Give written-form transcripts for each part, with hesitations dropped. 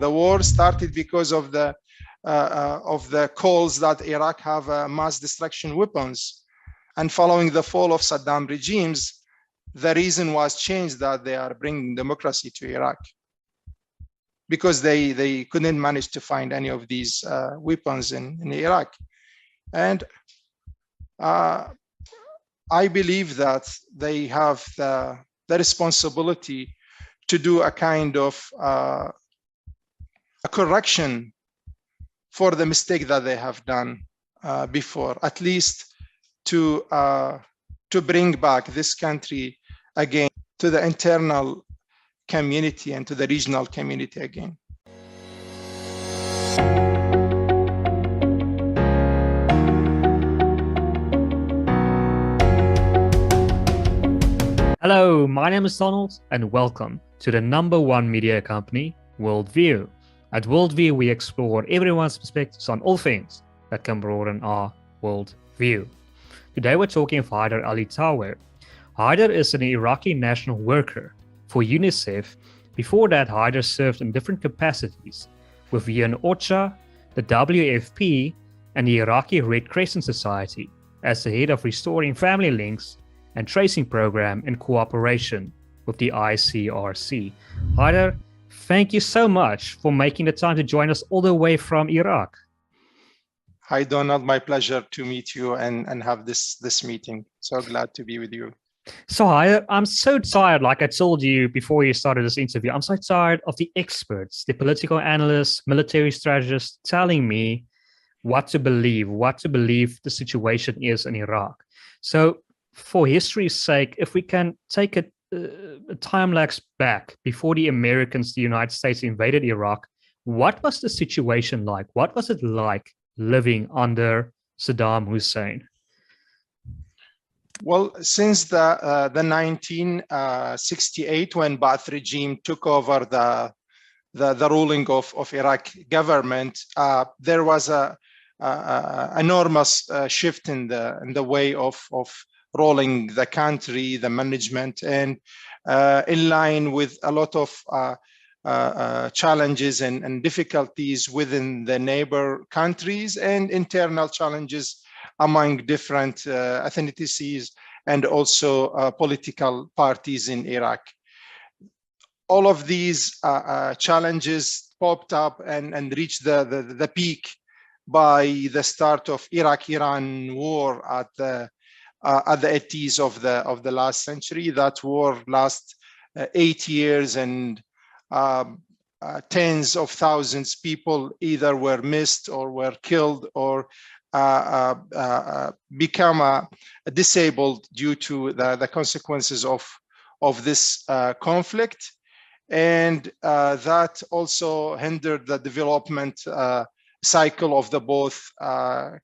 The war started because of the calls that Iraq have mass destruction weapons. And following the fall of Saddam regimes, the reason was changed that they are bringing democracy to Iraq, because they couldn't manage to find any of these weapons in Iraq. And I believe that they have the responsibility to do a kind of a correction for the mistake that they have done before, at least to bring back this country again to the internal community and to the regional community again. Hello, my name is Donald, and welcome to the #1 media company, WorldView. At WorldView, we explore everyone's perspectives on all things that can broaden our worldview. Today, we're talking of Haider Al-Ithawi. Haider is an Iraqi national worker for UNICEF. Before that, Haider served in different capacities with UN OCHA, the WFP, and the Iraqi Red Crescent Society as the head of Restoring Family Links and Tracing Program in cooperation with the ICRC. Haider, thank you so much for making the time to join us all the way from Iraq. Hi, Donald. My pleasure to meet you and have this meeting. So glad to be with you. So Haider, I'm so tired, like I told you before you started this interview, I'm so tired of the experts, the political analysts, military strategists telling me what to believe the situation is in Iraq. So for history's sake, if we can take a time lapse back before the Americans, the United States invaded Iraq, what was the situation like? What was it like living under Saddam Hussein? Well, since the 1968, when Ba'ath regime took over the ruling of Iraq government, there was a enormous shift in the way of rolling the country, the management, and in line with a lot of challenges and difficulties within the neighbor countries and internal challenges among different ethnicities and also political parties in Iraq. All of these challenges popped up and reached the peak by the start of Iraq-Iran war at the 80s of the last century. That war lasted 8 years, and tens of thousands of people either were missed or were killed or become disabled due to the consequences of this conflict. And that also hindered the development cycle of the both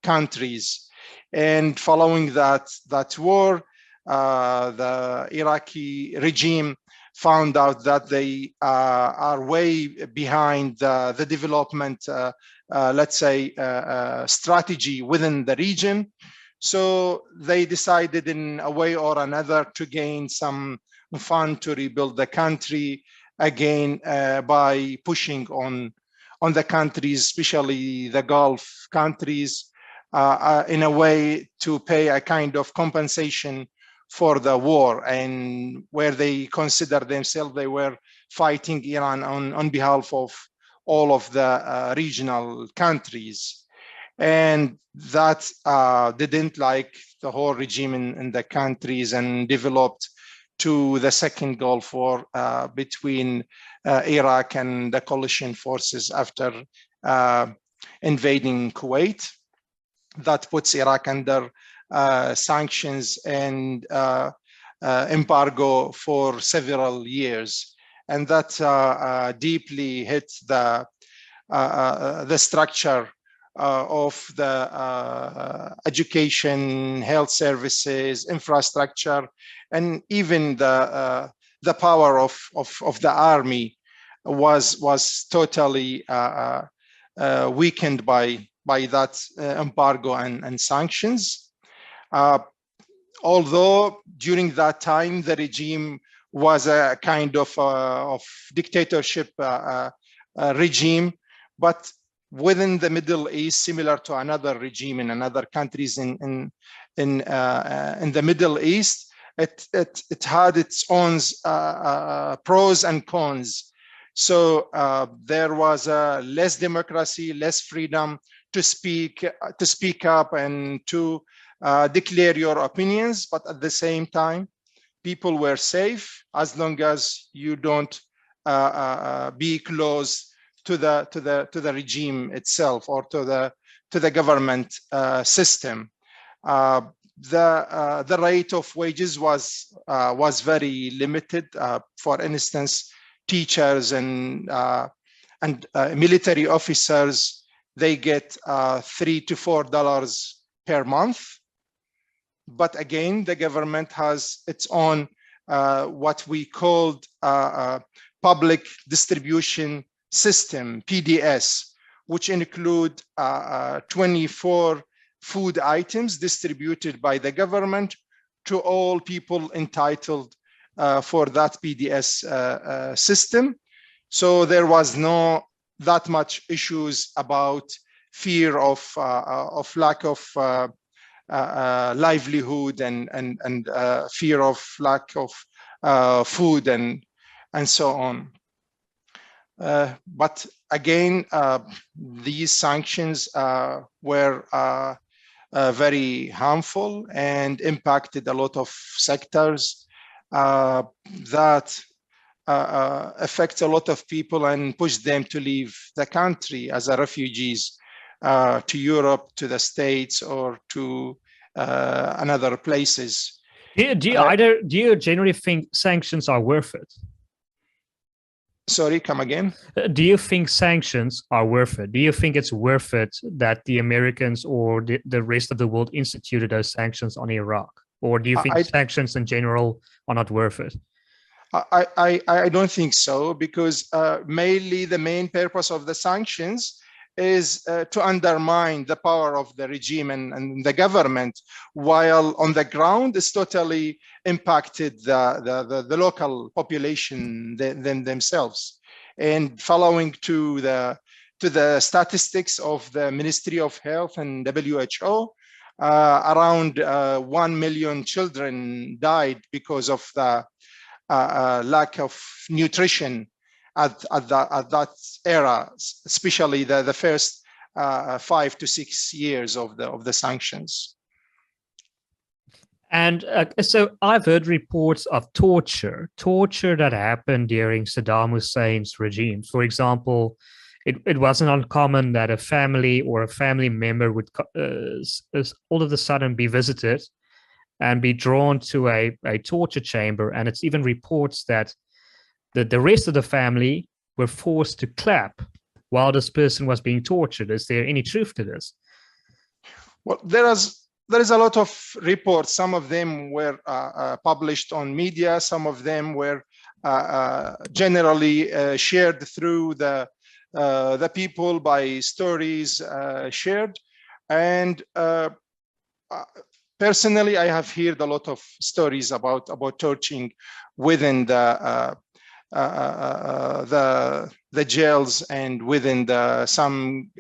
countries. And following that war, the Iraqi regime found out that they are way behind the development, let's say, strategy within the region. So they decided in a way or another to gain some fund to rebuild the country again by pushing on the countries, especially the Gulf countries, in a way to pay a kind of compensation for the war, and where they consider themselves they were fighting Iran on behalf of all of the regional countries. And that didn't like the whole regime in the countries and developed to the second Gulf War between Iraq and the coalition forces after invading Kuwait. That puts Iraq under sanctions and embargo for several years, and that deeply hit the structure of the education, health services, infrastructure, and even the power of the army was totally weakened by that embargo and sanctions. Although during that time the regime was a kind of dictatorship regime, but within the Middle East, similar to another regime in another countries in the Middle East, it had its own pros and cons. So there was less democracy, less freedom to speak up and to declare your opinions, but at the same time, people were safe as long as you don't be close to the regime itself or to the government system. The rate of wages was very limited. For instance, teachers and military officers, they get $3 to $4 per month. But again, the government has its own what we called public distribution system, PDS, which include 24 food items distributed by the government to all people entitled for that PDS system. So there was no that much issues about fear of lack of livelihood and fear of lack of food and so on. But again, these sanctions were very harmful and impacted a lot of sectors that affect a lot of people and push them to leave the country as refugees to Europe, to the States, or to another places. Do you generally think sanctions are worth it? Sorry, come again? Do you think sanctions are worth it? Do you think it's worth it that the Americans or the rest of the world instituted those sanctions on Iraq? Or do you think sanctions in general are not worth it? I don't think so, because mainly the main purpose of the sanctions is to undermine the power of the regime and the government, while on the ground it's totally impacted the local population themselves. And following to the statistics of the Ministry of Health and WHO, around 1 million children died because of the lack of nutrition at that era, especially the first 5 to 6 years of the sanctions. And so I've heard reports of torture that happened during Saddam Hussein's regime. For example, it wasn't uncommon that a family or a family member would all of a sudden be visited and be drawn to a torture chamber. And it's even reports that the rest of the family were forced to clap while this person was being tortured. Is there any truth to this? Well, there is a lot of reports. Some of them were published on media. Some of them were generally shared through the people by stories shared. And personally, I have heard a lot of stories about torturing within the jails and within some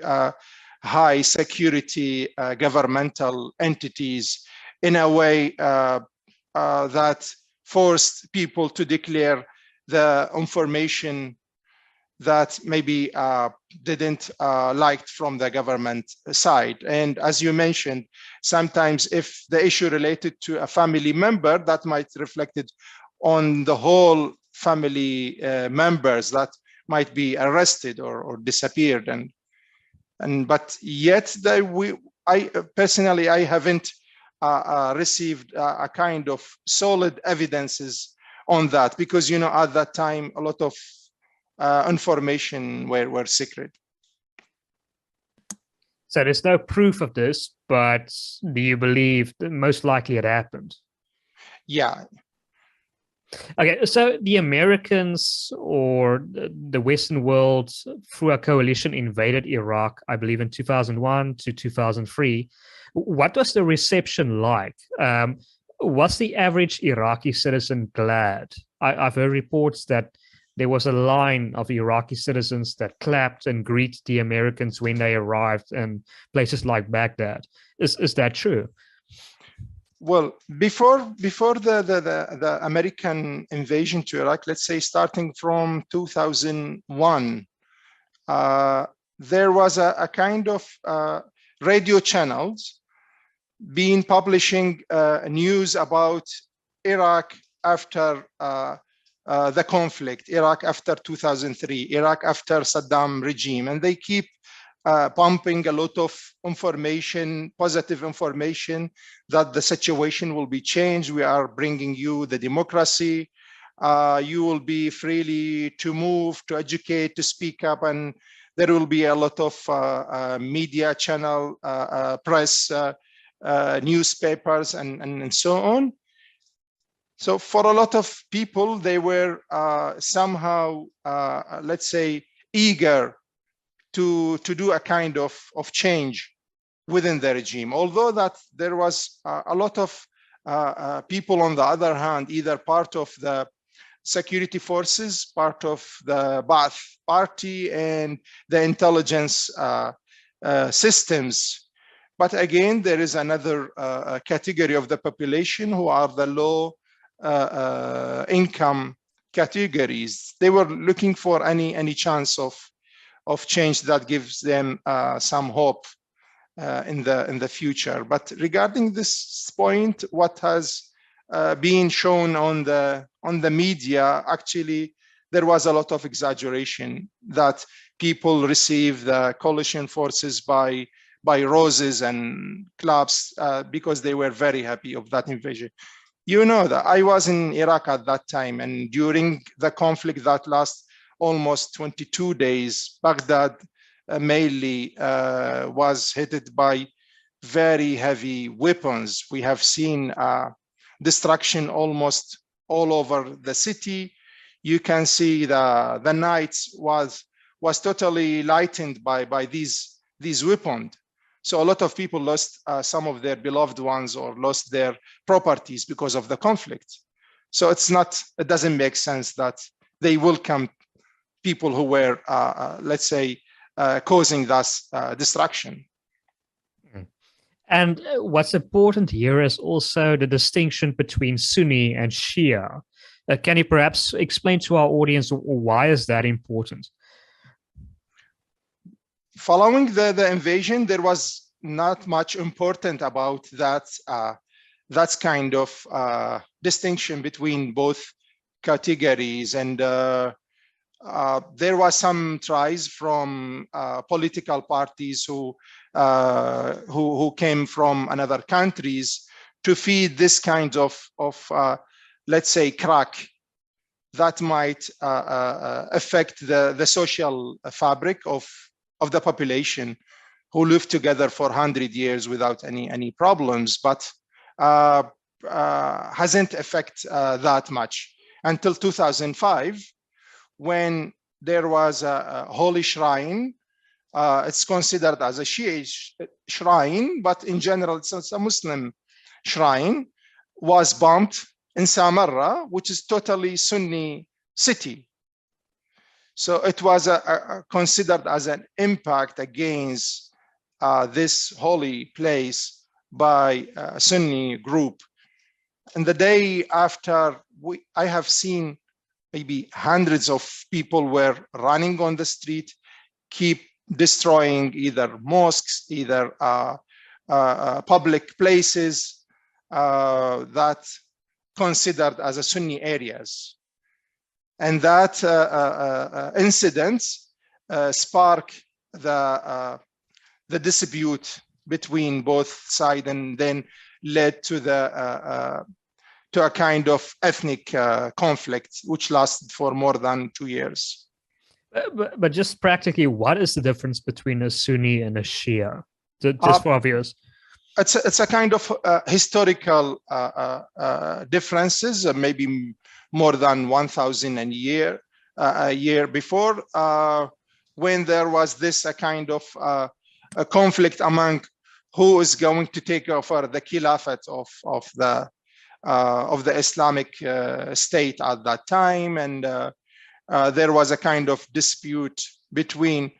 high security governmental entities, in a way that forced people to declare the information that maybe didn't liked from the government side. And as you mentioned, sometimes if the issue related to a family member, that might reflected on the whole family members that might be arrested or disappeared. But yet I personally haven't received a kind of solid evidences on that, because at that time a lot of information were secret. So there's no proof of this, but do you believe that most likely it happened? Yeah. Okay, so the Americans or the Western world through a coalition invaded Iraq, I believe in 2001 to 2003. What was the reception like? Was the average Iraqi citizen glad? I've heard reports that there was a line of Iraqi citizens that clapped and greeted the Americans when they arrived in places like Baghdad. Is that true? Well, before the American invasion to Iraq, let's say starting from 2001, there was a kind of radio channels been publishing news about Iraq after the conflict, Iraq after 2003, Iraq after Saddam regime, and they keep pumping a lot of information, positive information, that the situation will be changed. We are bringing you the democracy. You will be freely to move, to educate, to speak up, and there will be a lot of media channel, press, newspapers, and so on. So for a lot of people, they were somehow, let's say, eager to do a kind of change within the regime. Although that there was a lot of people on the other hand, either part of the security forces, part of the Ba'ath party, and the intelligence systems. But again, there is another category of the population who are the low income categories. They were looking for any chance of change that gives them some hope in the future. But regarding this point, what has been shown on the media, actually, there was a lot of exaggeration that people receive the coalition forces by roses and claps because they were very happy of that invasion. You know that I was in Iraq at that time, and during the conflict that lasted almost 22 days, Baghdad mainly was hit by very heavy weapons. We have seen destruction almost all over the city. You can see the nights was totally lightened by these weapons. So a lot of people lost some of their beloved ones or lost their properties because of the conflict. So it doesn't make sense that they welcome people who were, let's say, causing thus destruction. And what's important here is also the distinction between Sunni and Shia. Can you perhaps explain to our audience why is that important? Following the invasion, there was not much important about that kind of distinction between both categories, and there was some tries from political parties who came from another countries to feed this kind of let's say, crack that might affect the social fabric of the population who lived together for 100 years without any problems, but hasn't affected that much until 2005, when there was a holy shrine. It's considered as a Shia shrine, but in general, it's a Muslim shrine, was bombed in Samarra, which is totally Sunni city. So it was considered as an impact against this holy place by a Sunni group. And the day after, I have seen maybe hundreds of people were running on the street, keep destroying either mosques, either public places that considered as a Sunni areas. And that incident sparked the dispute between both sides, and then led to a kind of ethnic conflict, which lasted for more than 2 years. But just practically, what is the difference between a Sunni and a Shia? Just for our viewers. It's a kind of historical differences, maybe more than 1,000 a year before, when there was this a kind of a conflict among who is going to take over the Khilafat of the Islamic State at that time, and there was a kind of dispute between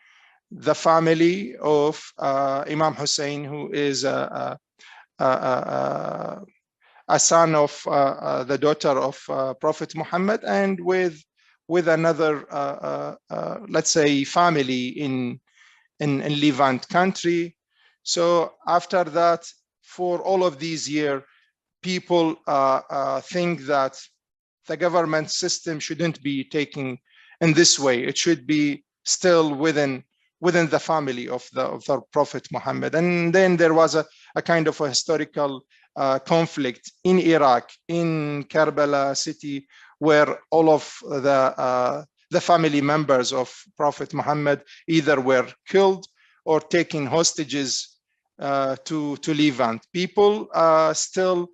the family of Imam Hussein, who is a son of the daughter of Prophet Muhammad, and with another, let's say, family in Levant country. So after that, for all of these years, people think that the government system shouldn't be taken in this way. It should be still within the family of the Prophet Muhammad. And then there was a kind of a historical conflict in Iraq, in Karbala city, where all of the family members of Prophet Muhammad either were killed or taken hostages to Levant. People still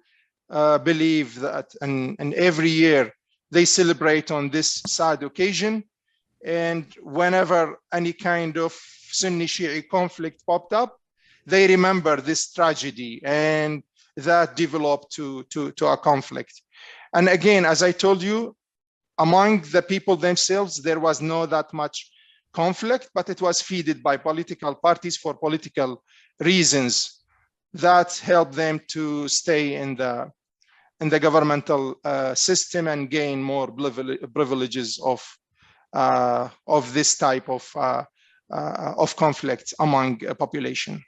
believe that, and every year they celebrate on this sad occasion. And whenever any kind of Sunni Shia conflict popped up, they remember this tragedy, and that developed to a conflict. And again, as I told you, among the people themselves, there was not that much conflict, but it was fed by political parties for political reasons that helped them to stay in the governmental system and gain more privileges of this type of conflict among a population.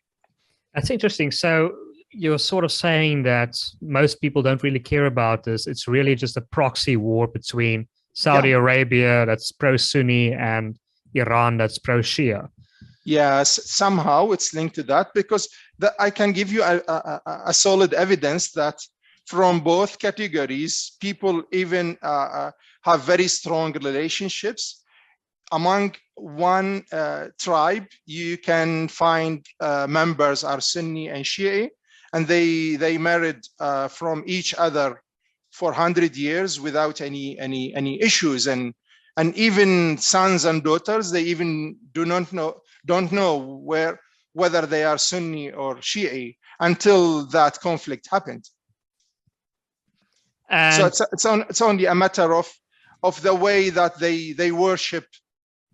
That's interesting. So you're sort of saying that most people don't really care about this. It's really just a proxy war between Saudi Arabia, that's pro-Sunni, and Iran, that's pro-Shia. Yes, somehow it's linked to that, because I can give you a solid evidence that from both categories, people even have very strong relationships. Among one tribe, you can find members are Sunni and Shia, and they married from each other for 100 years without any issues, and even sons and daughters, they even don't know whether they are Sunni or Shia until that conflict happened. And so it's only a matter of the way that they worship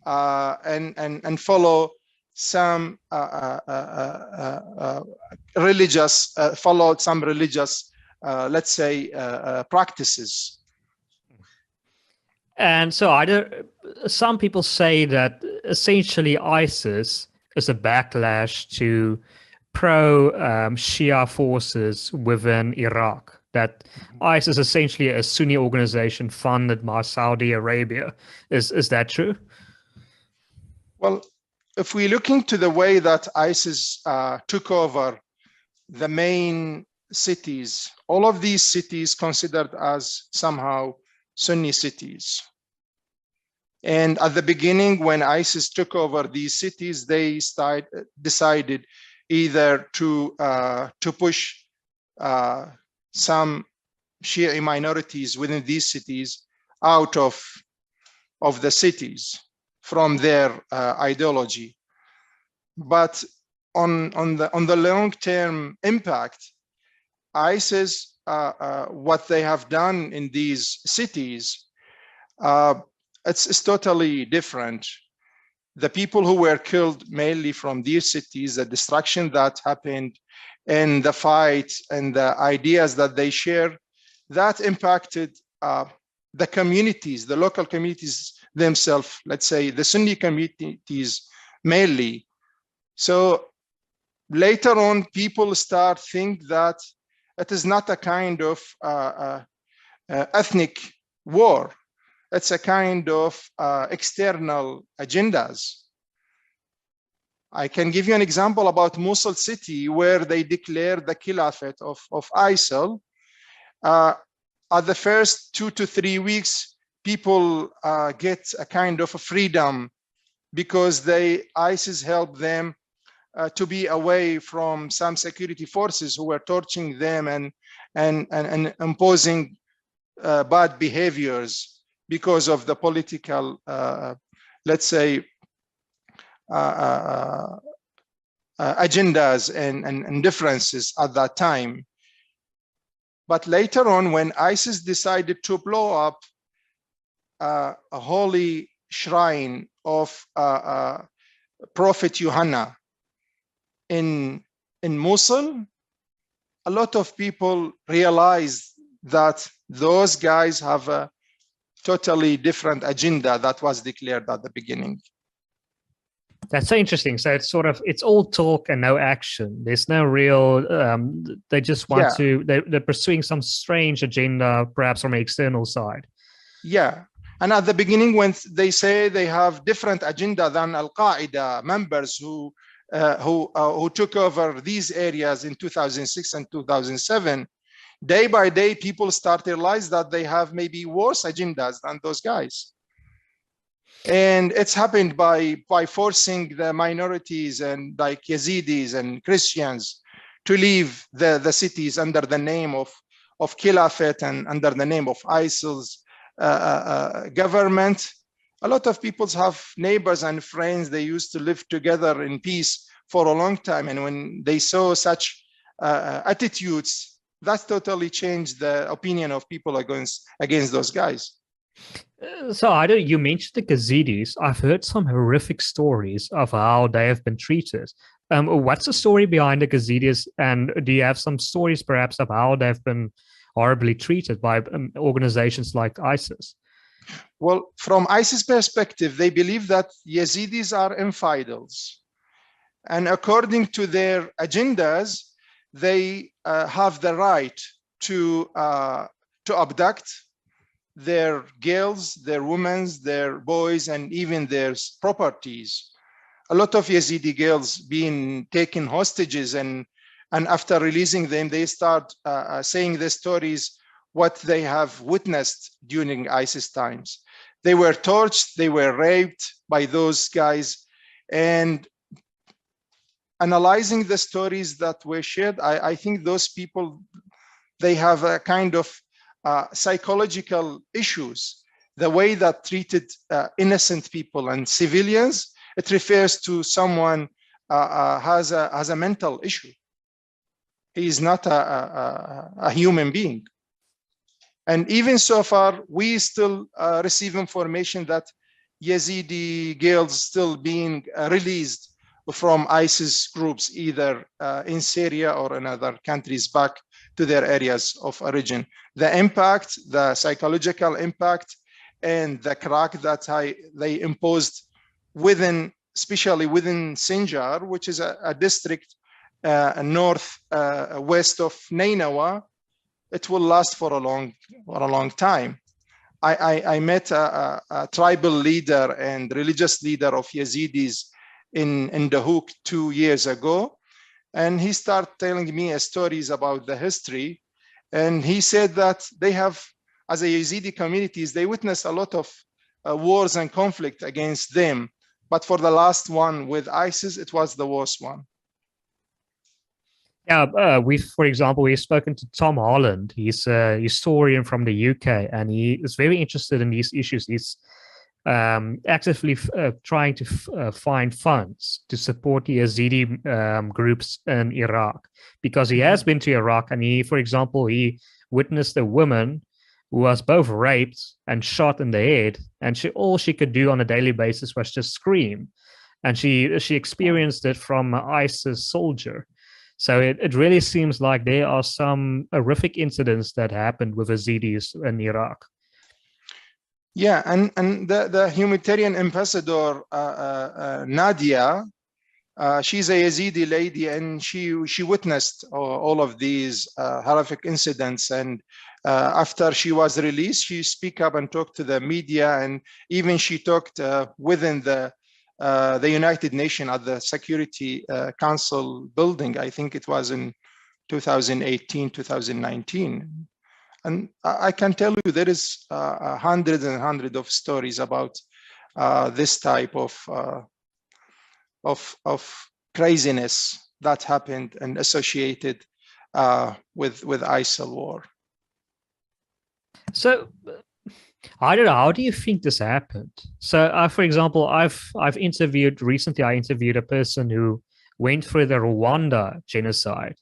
and follow some religious let's say practices. And so some people say that essentially ISIS is a backlash to pro-Shia forces within Iraq. That ISIS is essentially a Sunni organization funded by Saudi Arabia. Is that true? Well, if we look into the way that ISIS took over the main cities, all of these cities considered as somehow Sunni cities. And at the beginning, when ISIS took over these cities, they decided either to push some Shia minorities within these cities out of the cities from their ideology. But on the long-term impact, ISIS, what they have done in these cities, it's totally different. The people who were killed mainly from these cities, the destruction that happened, and the fight and the ideas that they share, that impacted the communities, the local communities themselves, let's say the Sunni communities mainly. So later on, people start think that it is not a kind of ethnic war. It's a kind of external agendas. I can give you an example about Mosul city, where they declared the caliphate of ISIL. At the first 2 to 3 weeks, people get a kind of a freedom because ISIS helped them to be away from some security forces who were torturing them and imposing bad behaviors because of the political, let's say, agendas and differences at that time. But later on, when ISIS decided to blow up a holy shrine of Prophet Yohanna in Mosul, a lot of people realized that those guys have a totally different agenda that was declared at the beginning. That's so interesting. So it's all talk and no action. There's no real, they just want to, they're pursuing some strange agenda, perhaps from an external side. Yeah. And at the beginning, when they say they have different agenda than Al-Qaeda members who took over these areas in 2006 and 2007, day by day, people start to realize that they have maybe worse agendas than those guys. And it's happened by forcing the minorities and like Yazidis and Christians to leave the cities under the name of Caliphate and under the name of ISIL's government. A lot of people have neighbors and friends. They used to live together in peace for a long time. And when they saw such attitudes, that totally changed the opinion of people against those guys. So Haider, you mentioned the Gazidis. I've heard some horrific stories of how they have been treated. What's the story behind the Gazidis? And do you have some stories perhaps of how they've been horribly treated by organizations like ISIS? Well, from ISIS perspective, they believe that Yazidis are infidels. And according to their agendas, they have the right to abduct their girls, their women, their boys, and even their properties. A lot of Yazidi girls being taken hostages, and after releasing them, they start saying the stories, what they have witnessed during ISIS times. They were tortured, they were raped by those guys, and analyzing the stories that were shared, I think those people, they have a kind of psychological issues. The way that treated innocent people and civilians, it refers to someone has a mental issue. He is not a human being. And even so far, we still receive information that Yazidi girls still being released from ISIS groups, either in Syria or in other countries, back to their areas of origin. The impact, the psychological impact, and the crack that they imposed within, especially within Sinjar, which is a district northwest of Nainawa, it will last for a long time. I met a tribal leader and religious leader of Yazidis in Dahuk 2 years ago. And he started telling me stories about the history. And he said that they have, as a Yazidi communities, they witnessed a lot of wars and conflict against them. But for the last one with ISIS, it was the worst one. Yeah, for example, we've spoken to Tom Holland. He's a historian from the UK, and he is very interested in these issues. He's actively trying to find funds to support the Yazidi groups in Iraq, because he has been to Iraq, and for example, he witnessed a woman who was both raped and shot in the head, and all she could do on a daily basis was just scream, and she experienced it from an ISIS soldier. So it really seems like there are some horrific incidents that happened with Yazidis in Iraq. Yeah, and the humanitarian ambassador, Nadia, she's a Yazidi lady, and she witnessed all of these horrific incidents. And after she was released, she spoke up and talked to the media, and even she talked within the United Nations at the Security Council building. I think it was in 2018, 2019. And I can tell you there is hundreds and hundreds of stories about this type of craziness that happened and associated with ISIL war. So I don't know, how do you think this happened? So, for example, I've interviewed recently. I interviewed a person who went through the Rwanda genocide,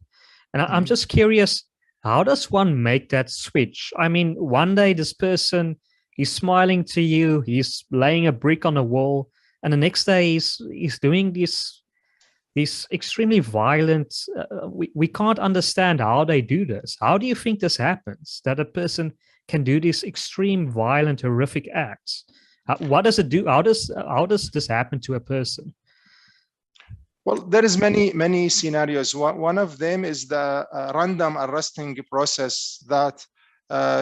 and I'm just curious. How does one make that switch? I mean, one day this person He's smiling to you. He's laying a brick on a wall, and the next day he's doing these extremely violent. We can't understand how they do this. How do you think this happens? That a person can do these extreme, violent, horrific acts? What does it do? How does this happen to a person? Well, there is many scenarios. One of them is the random arresting process that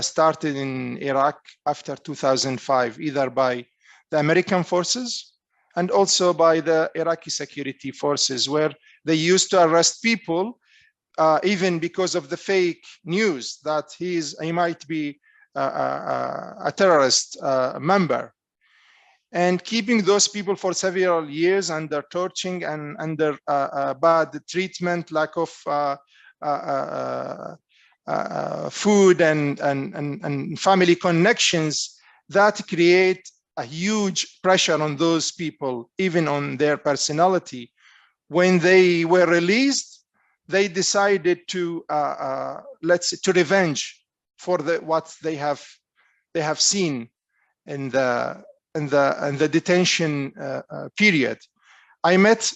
started in Iraq after 2005, either by the American forces and also by the Iraqi security forces, where they used to arrest people even because of the fake news that he might be a terrorist member. And keeping those people for several years under torturing and under bad treatment, lack of food and family connections, that create a huge pressure on those people, even on their personality. When they were released, they decided to revenge for what they have seen in the detention period. I met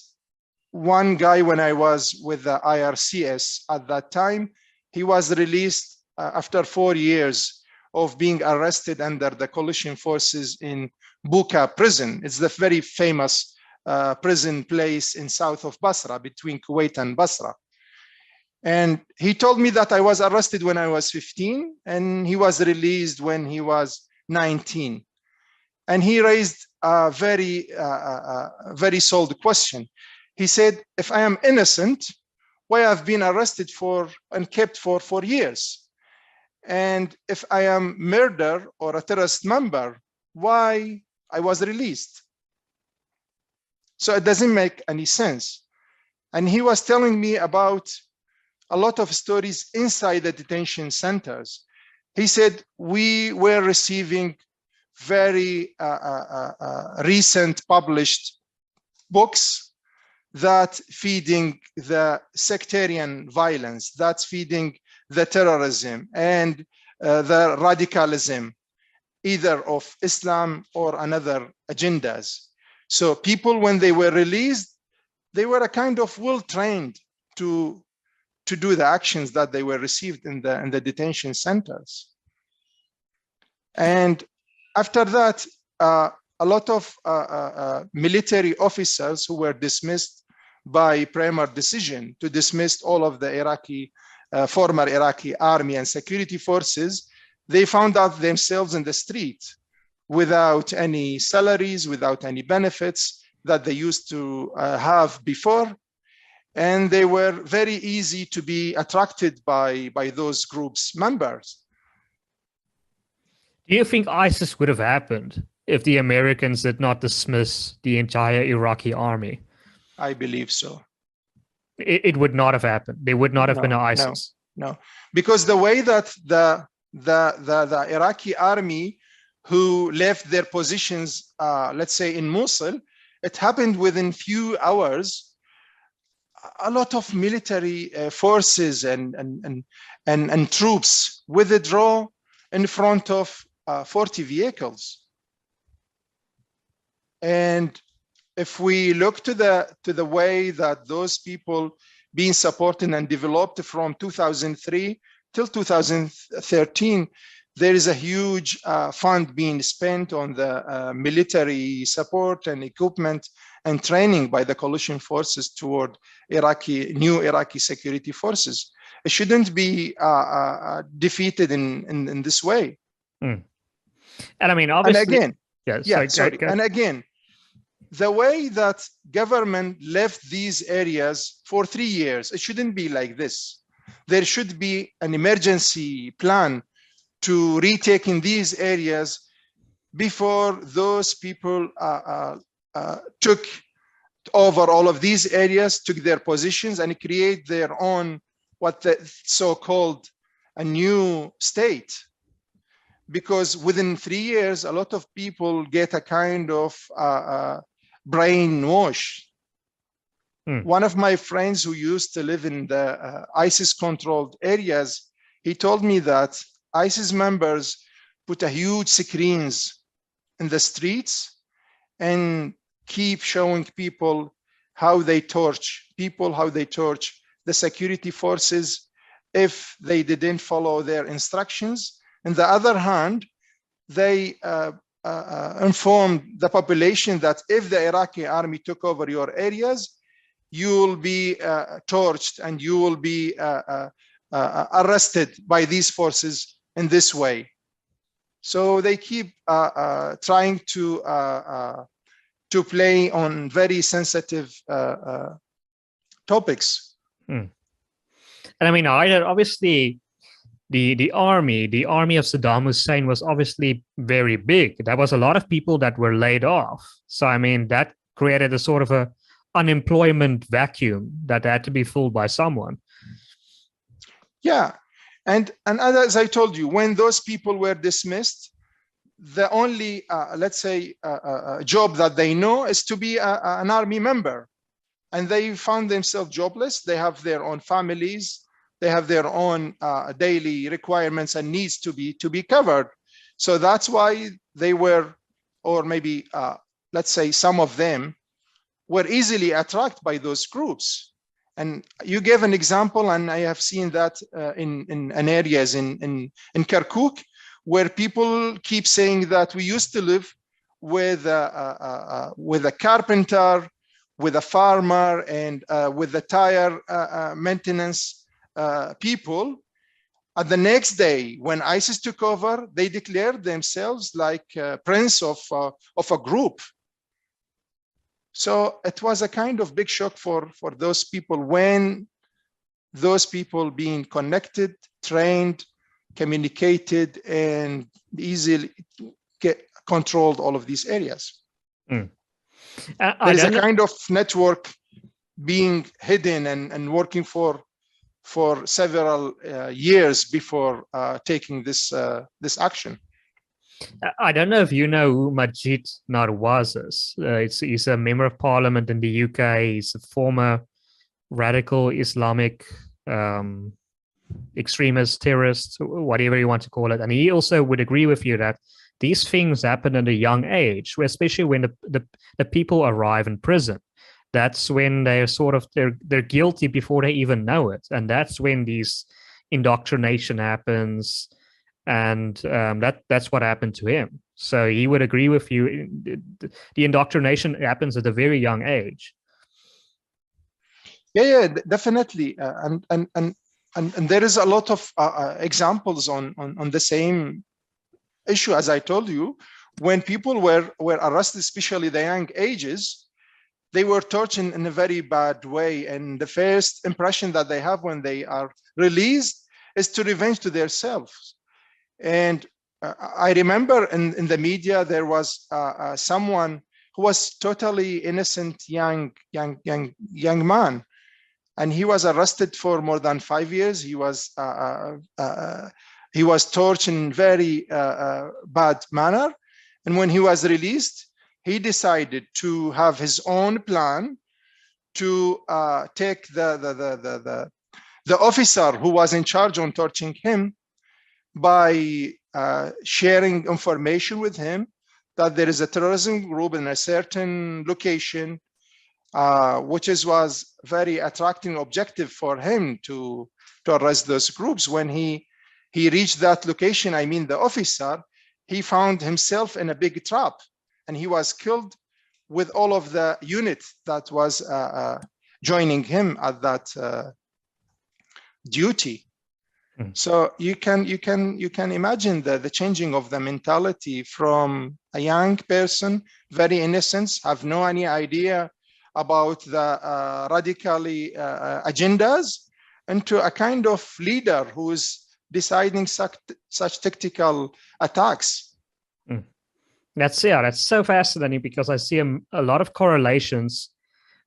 one guy when I was with the IRCS at that time. He was released after 4 years of being arrested under the coalition forces in Buka prison. It's the very famous prison place in south of Basra, between Kuwait and Basra. And he told me that I was arrested when I was 15 and he was released when he was 19. And he raised a very solid question. He said, if I am innocent, why I've been arrested for and kept for 4 years? And if I am murder or a terrorist member, why I was released? So it doesn't make any sense. And he was telling me about a lot of stories inside the detention centers. He said, we were receiving very recent published books that feeding the sectarian violence, that's feeding the terrorism and the radicalism, either of Islam or another agendas. So people, when they were released, they were a kind of well-trained to do the actions that they were received in the detention centers. And after that, a lot of military officers who were dismissed by primer decision to dismiss all of the former Iraqi army and security forces, they found out themselves in the street without any salaries, without any benefits that they used to have before. And they were very easy to be attracted by those groups' members. Do you think ISIS would have happened if the Americans did not dismiss the entire Iraqi army? I believe so. It would not have happened. There would not have been an ISIS. No, because the way that the Iraqi army who left their positions, let's say in Mosul, it happened within few hours. A lot of military forces and troops withdraw in front of 40 vehicles. And if we look to the way that those people being supported and developed from 2003 till 2013, there is a huge fund being spent on the military support and equipment and training by the coalition forces toward new Iraqi security forces. It shouldn't be defeated in this way. Mm. And I mean, obviously, and again, the way that government left these areas for 3 years, it shouldn't be like this. There should be an emergency plan to retaking these areas before those people took over all of these areas, took their positions and create their own, what the so-called a new state. Because within 3 years, a lot of people get a kind of brainwash. One of my friends who used to live in the ISIS-controlled areas, he told me that ISIS members put a huge screens in the streets and keep showing people how they torch people, how they torch the security forces if they didn't follow their instructions. On the other hand, they informed the population that if the Iraqi army took over your areas, you will be torched and you will be arrested by these forces in this way. So they keep trying to play on very sensitive topics. And I mean, obviously, the army of Saddam Hussein was obviously very big. There was a lot of people that were laid off. So I mean, that created a sort of a unemployment vacuum that had to be filled by someone. Yeah, and as I told you, when those people were dismissed, the only let's say job that they know is to be an army member, and they found themselves jobless. They have their own families, they have their own daily requirements and needs to be covered. So that's why they were, or maybe let's say some of them were easily attracted by those groups. And you gave an example, and I have seen that in areas in Kirkuk, where people keep saying that we used to live with a carpenter, with a farmer, and with the tire maintenance people. And the next day, when ISIS took over, they declared themselves like prince of a group. So it was a kind of big shock for those people, when those people being connected, trained, communicated, and easily controlled all of these areas. There is a kind of network being hidden and working for several years before taking this action. I don't know if you know who Majid Narwaz is. He's a member of parliament in the UK. He's a former radical Islamic extremist, terrorist, whatever you want to call it. And he also would agree with you that these things happen at a young age, especially when the people arrive in prison. That's when they're they're guilty before they even know it. And that's when these indoctrination happens. And that's what happened to him. So he would agree with you. The indoctrination happens at a very young age. Yeah, definitely. And there is a lot of examples on the same issue as I told you. When people were arrested, especially the young ages, they were tortured in a very bad way. And the first impression that they have when they are released is to revenge to themselves. And I remember in the media, there was someone who was totally innocent young man, and he was arrested for more than 5 years. He was tortured in very bad manner, and when he was released, he decided to have his own plan to take the officer who was in charge on torturing him, by sharing information with him that there is a terrorism group in a certain location, which was very attracting objective for him to arrest those groups. When he reached that location, I mean the officer, he found himself in a big trap, and he was killed with all of the unit that was joining him at that duty. So you can imagine the changing of the mentality from a young person, very innocent, have no any idea about the radically agendas, into a kind of leader who is deciding such tactical attacks. That's so fascinating, because I see a lot of correlations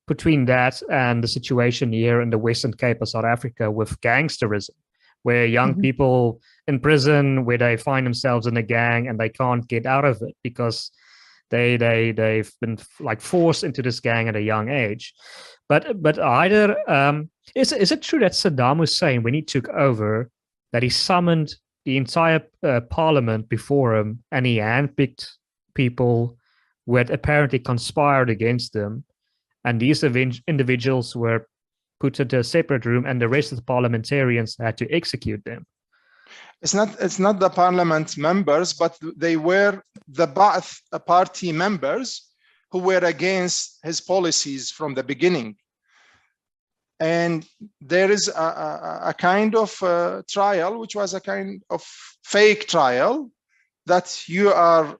between that and the situation here in the Western Cape of South Africa with gangsterism, where young people in prison, where they find themselves in a gang and they can't get out of it because they've been like forced into this gang at a young age. But either is it true that Saddam Hussein, when he took over, that he summoned the entire parliament before him, and he handpicked people who had apparently conspired against them. And these individuals were put into a separate room, and the rest of the parliamentarians had to execute them. It's not the parliament members, but they were the Ba'ath party members who were against his policies from the beginning. And there is a kind of trial, which was a kind of fake trial, that you are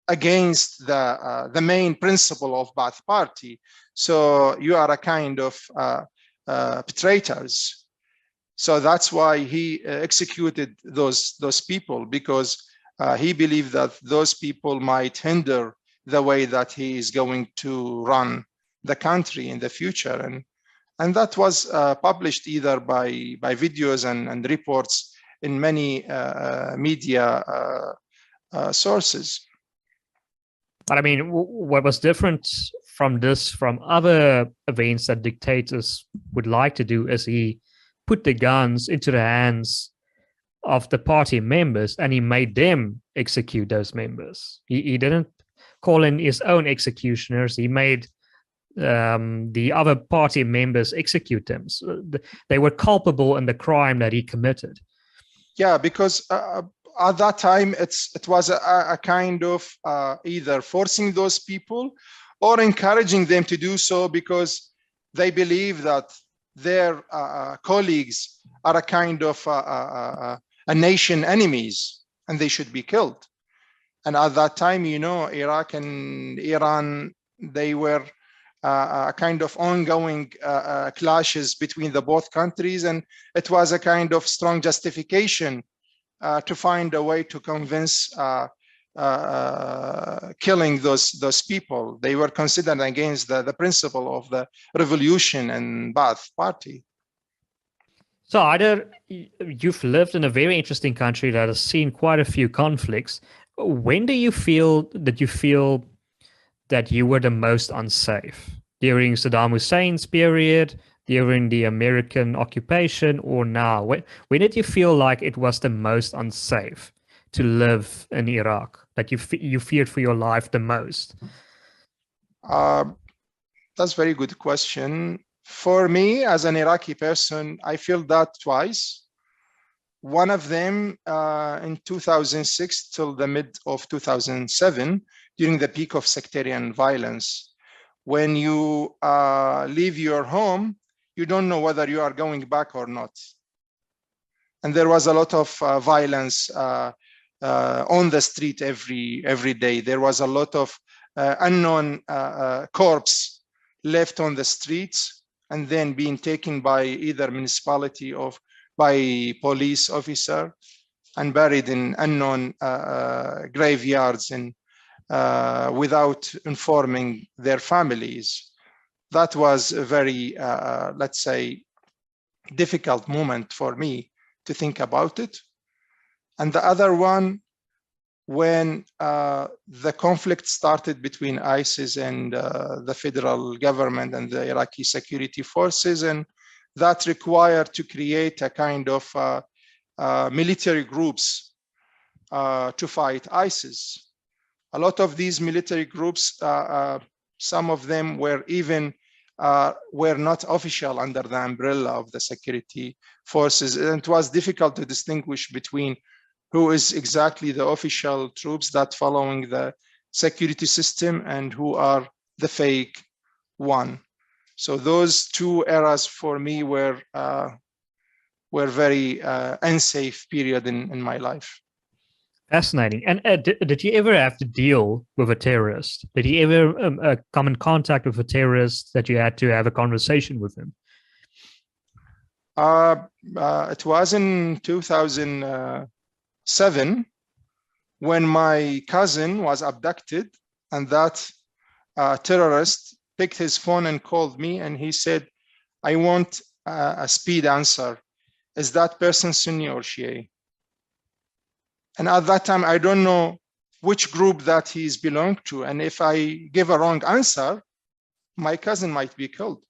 against the main principle of Ba'ath party. So you are a kind of traitors. So that's why he executed those people, because he believed that those people might hinder the way that he is going to run the country in the future. And that was published either by videos and reports in many media sources. But I mean, what was different from other events that dictators would like to do is he put the guns into the hands of the party members, and he made them execute those members. He didn't call in his own executioners. He made the other party members execute them. So they were culpable in the crime that he committed. Yeah, because at that time it was a kind of either forcing those people or encouraging them to do so, because they believe that their colleagues are a kind of a nation enemies and they should be killed. And at that time, you know, Iraq and Iran, they were a kind of ongoing clashes between the both countries, and it was a kind of strong justification to find a way to convince killing those people. They were considered against the principle of the revolution and Ba'ath party. So Haider, you've lived in a very interesting country that has seen quite a few conflicts. When do you feel that you were the most unsafe? During Saddam Hussein's period, during the American occupation, or now? When did you feel like it was the most unsafe to live in Iraq, that you feared for your life the most? That's a very good question. For me, as an Iraqi person, I feel that twice. One of them in 2006 till the mid of 2007, during the peak of sectarian violence. When you leave your home, you don't know whether you are going back or not. And there was a lot of violence on the street every day. There was a lot of unknown corpse left on the streets and then being taken by either municipality or by police officer and buried in unknown graveyards and without informing their families. That was a very, let's say, difficult moment for me to think about it. And the other one, when the conflict started between ISIS and the federal government and the Iraqi security forces, and that required to create a kind of military groups to fight ISIS. A lot of these military groups, some of them were even were not official under the umbrella of the security forces. And it was difficult to distinguish between who is exactly the official troops that following the security system and who are the fake one. So those two eras for me were very unsafe period in my life. Fascinating. And did you ever have to deal with a terrorist? Did you ever come in contact with a terrorist that you had to have a conversation with him? It was in 2007 when my cousin was abducted, and that terrorist picked his phone and called me, and he said, I want a speed answer. Is that person Sunni or Shia? And at that time, I don't know which group that he's belonged to. And if I give a wrong answer, my cousin might be killed.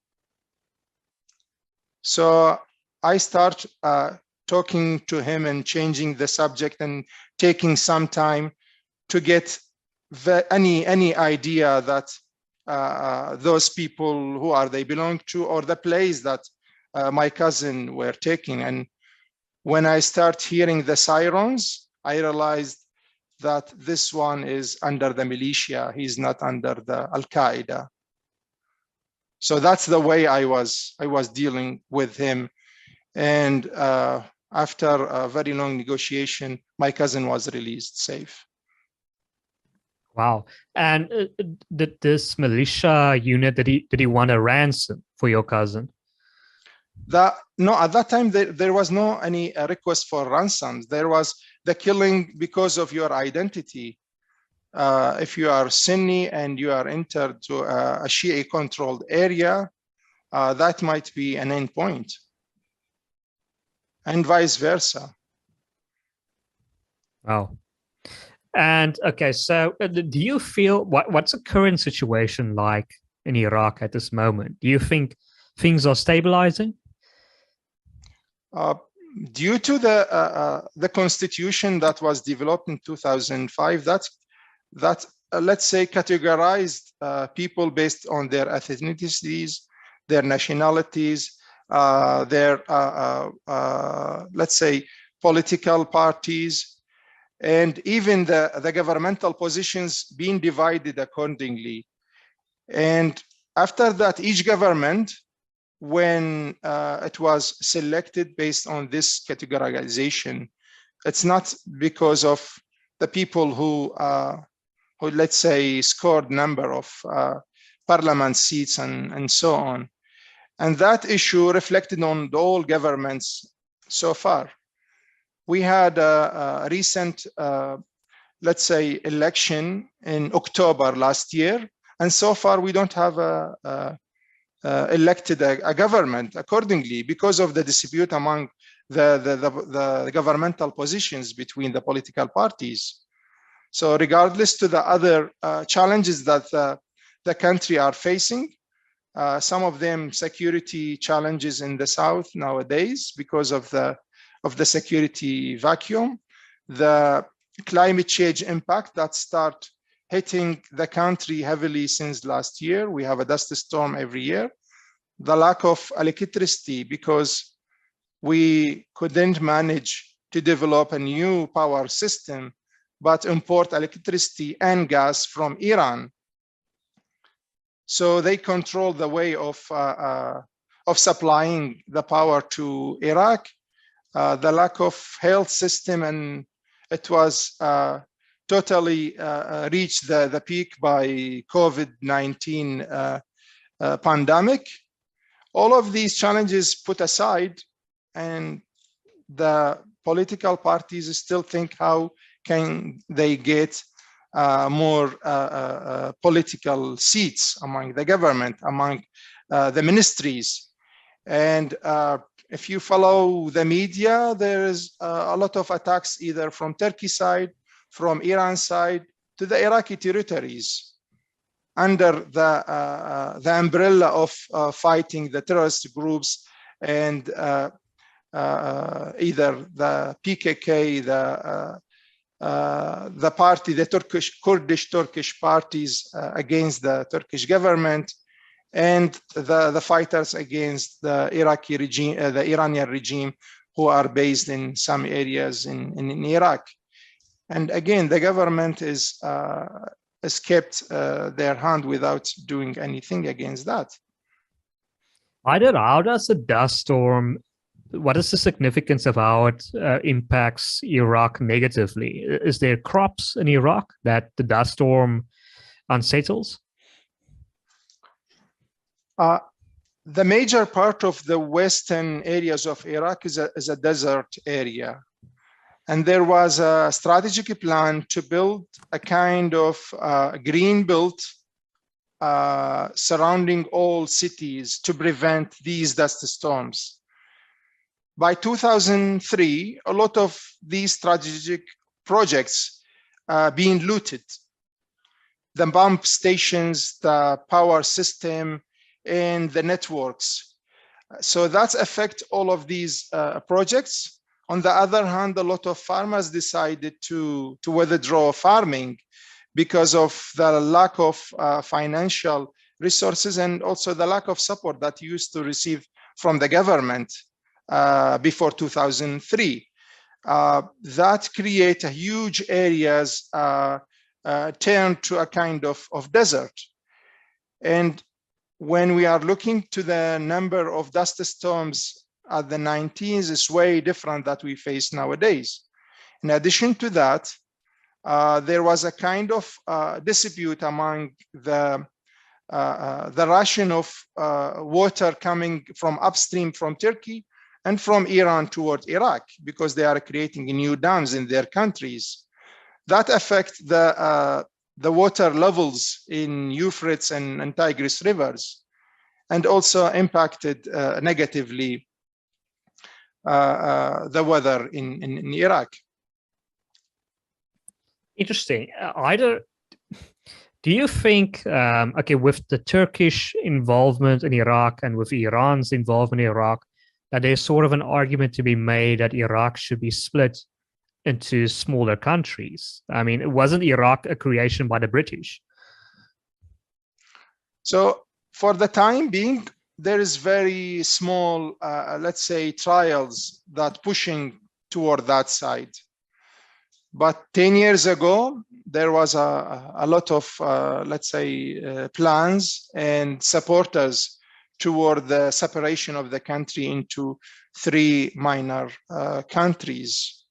So I start talking to him and changing the subject and taking some time to get any idea that those people, who are they belong to, or the place that my cousin were taking. And when I start hearing the sirens, I realized that this one is under the militia. He's not under the Al-Qaeda. So that's the way I was dealing with him. And after a very long negotiation, my cousin was released safe. Wow. And did this militia unit, did he want a ransom for your cousin? No, at that time, there was no any request for ransoms. There was the killing because of your identity. If you are Sunni and you are entered to a Shia-controlled area, that might be an end point, and vice versa. Wow. And okay, so do you feel, what's the current situation like in Iraq at this moment? Do you think things are stabilizing? Due to the constitution that was developed in 2005, that let's say categorized people based on their ethnicities, their nationalities, their let's say political parties, and even the governmental positions being divided accordingly. And after that, each government, when it was selected based on this categorization, it's not because of the people who let's say scored number of parliament seats and so on. And that issue reflected on all governments so far. We had a recent, let's say, election in October last year, and so far we don't have elected a government accordingly because of the dispute among the governmental positions between the political parties. So regardless to the other challenges that the country are facing, some of them security challenges in the south nowadays because of the security vacuum, the climate change impact that start hitting the country heavily since last year. We have a dust storm every year. The lack of electricity because we couldn't manage to develop a new power system, but import electricity and gas from Iran. So they control the way of supplying the power to Iraq. The lack of health system, and it was totally reached the peak by COVID-19 pandemic. All of these challenges put aside, and the political parties still think how can they get more political seats among the government, among the ministries. And if you follow the media, there is a lot of attacks either from Turkey side, from Iran side, to the Iraqi territories under the umbrella of fighting the terrorist groups and either the PKK, the party, the Kurdish Turkish parties against the Turkish government, and the fighters against the Iraqi regime, the Iranian regime, who are based in some areas in Iraq. And again, the government is kept their hand without doing anything against that. Haider, how does the dust storm, what is the significance of how it impacts Iraq negatively? Is there crops in Iraq that the dust storm unsettles? The major part of the western areas of Iraq is a desert area. And there was a strategic plan to build a kind of green belt surrounding all cities to prevent these dust storms. By 2003, a lot of these strategic projects being looted. The pump stations, the power system, and the networks. So that's affect all of these projects. On the other hand, a lot of farmers decided to withdraw farming because of the lack of financial resources and also the lack of support that used to receive from the government before 2003. That create a huge areas turned to a kind of desert. And when we are looking to the number of dust storms at the 19s, it's way different that we face nowadays. In addition to that, there was a kind of dispute among the ration of water coming from upstream from Turkey and from Iran toward Iraq, because they are creating new dams in their countries. That affect the water levels in Euphrates and Tigris rivers, and also impacted negatively the weather in Iraq. Interesting. Haider, do you think, okay, with the Turkish involvement in Iraq and with Iran's involvement in Iraq, that there's sort of an argument to be made that Iraq should be split into smaller countries? I mean, it wasn't Iraq a creation by the British? So for the time being, there is very small, let's say, trials that pushing toward that side. But 10 years ago, there was a lot of, let's say, plans and supporters toward the separation of the country into 3 minor countries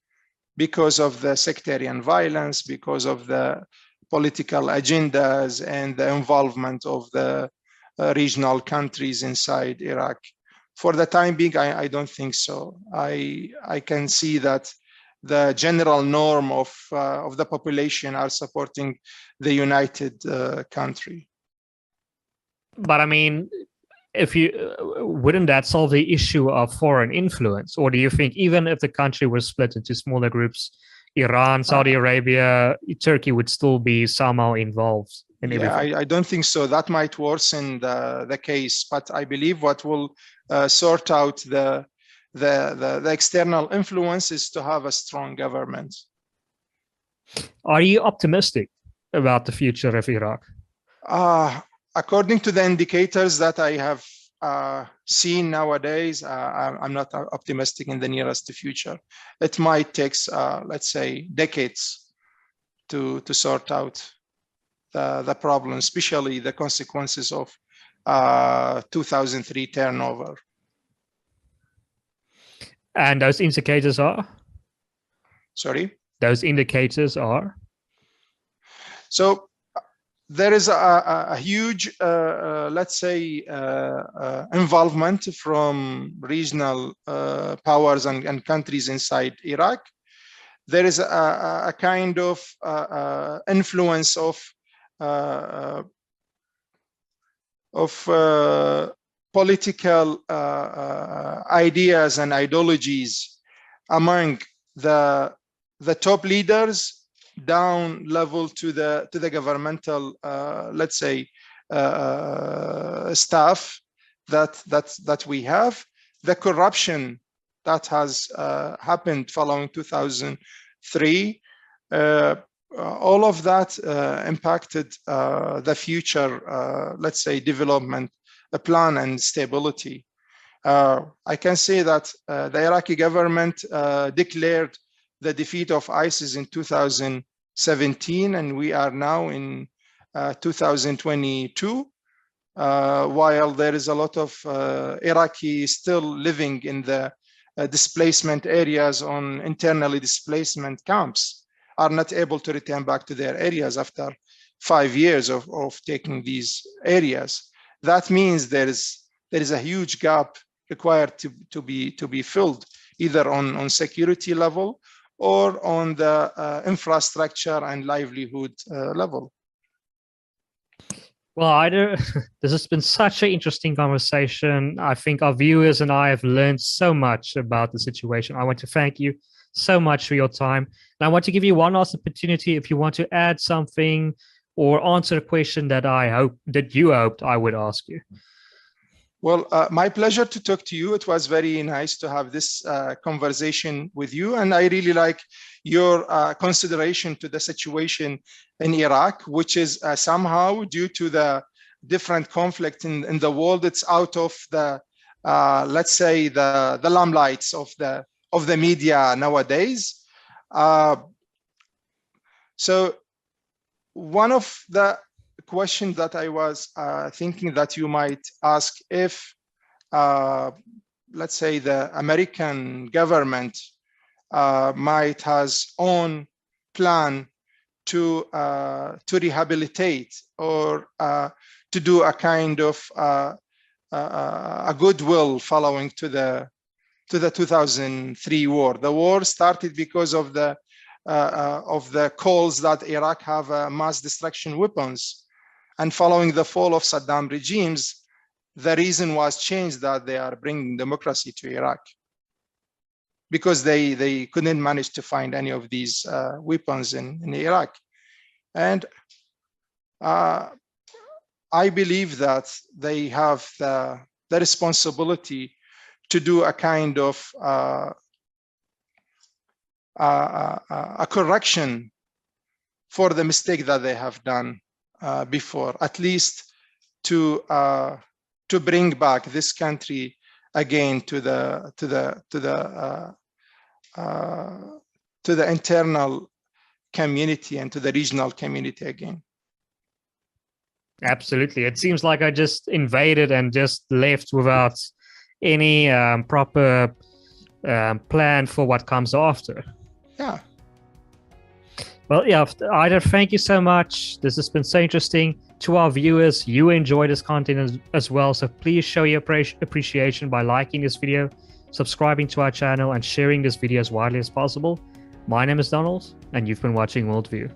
because of the sectarian violence, because of the political agendas and the involvement of the regional countries inside Iraq. For the time being, I don't think so. I can see that the general norm of the population are supporting the united country. But I mean, if you wouldn't that solve the issue of foreign influence? Or do you think even if the country was split into smaller groups, Iran, Saudi Arabia, Turkey would still be somehow involved in everything? I don't think so. That might worsen the case, but I believe what will sort out the external influence is to have a strong government. Are you optimistic about the future of Iraq? According to the indicators that I have seen nowadays, I'm not optimistic in the nearest future. It might take, let's say, decades to sort out the problem, especially the consequences of 2003 turnover. And those indicators are? Sorry? Those indicators are? So there is a huge, let's say, involvement from regional powers and countries inside Iraq. There is a kind of influence of political ideas and ideologies among the top leaders down level to the governmental, let's say, staff that we have. The corruption that has happened following 2003, all of that impacted the future, let's say, development plan and stability. I can say that the Iraqi government declared the defeat of ISIS in 2017, and we are now in 2022, while there is a lot of Iraqi still living in the displacement areas on internally displacement camps, are not able to return back to their areas after 5 years of taking these areas. That means there is a huge gap required to be filled, either on security level or on the infrastructure and livelihood level. Well, Haider, this has been such an interesting conversation. I think our viewers and I have learned so much about the situation. I want to thank you so much for your time. And I want to give you one last opportunity if you want to add something or answer a question that you hoped I would ask you. Well, my pleasure to talk to you. It was very nice to have this conversation with you. And I really like your consideration to the situation in Iraq, which is somehow due to the different conflict in the world. It's out of the, let's say, the limelights of the media nowadays. So one of the question that I was thinking that you might ask, if let's say the American government might has own plan to rehabilitate or to do a kind of a goodwill following to the 2003 war. The war started because of the calls that Iraq have mass destruction weapons. And following the fall of Saddam regimes, the reason was changed that they are bringing democracy to Iraq, because they couldn't manage to find any of these weapons in Iraq. And I believe that they have the responsibility to do a kind of a correction for the mistake that they have done before, at least to bring back this country again to the internal community and to the regional community again. Absolutely. It seems like I just invaded and just left without any proper plan for what comes after. Yeah. Well, yeah, Haider, thank you so much. This has been so interesting. To our viewers, you enjoy this content as well, so please show your appreciation by liking this video, subscribing to our channel, and sharing this video as widely as possible. My name is Donald, and you've been watching WorldView.